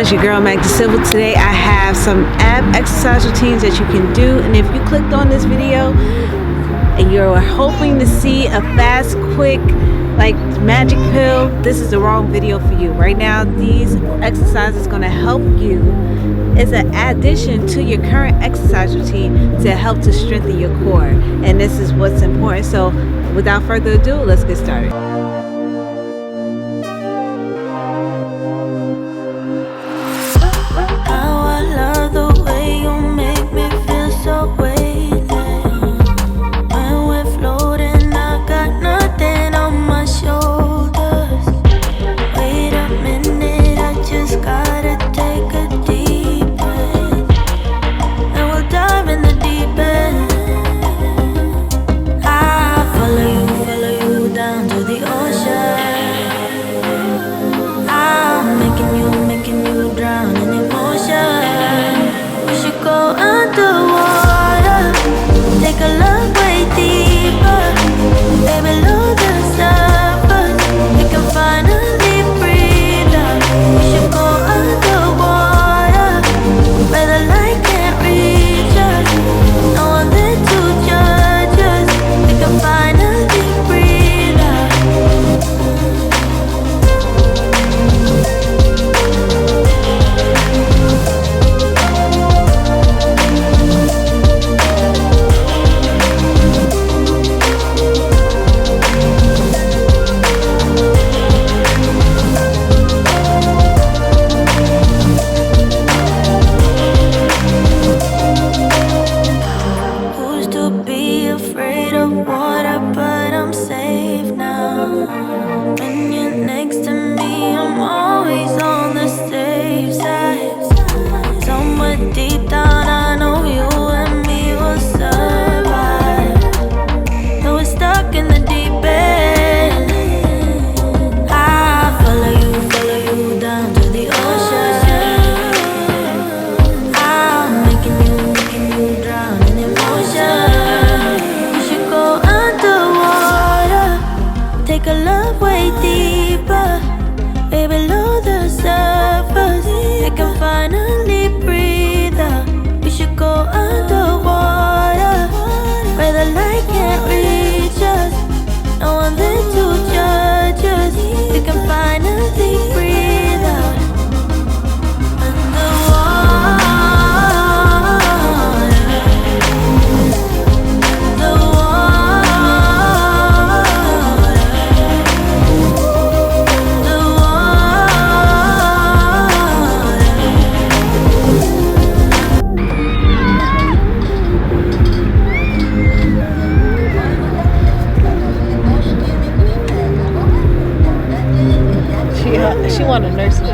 guys, your girl Magda. Today I have some ab exercise routines that you can do, and if you clicked on this video and you're hoping to see a fast, quick, like magic pill, this is the wrong video for you. Right now, these exercises going to help you. It's an addition to your current exercise routine to help to strengthen your core, and this is what's important. So without further ado, let's get started. She want a nursing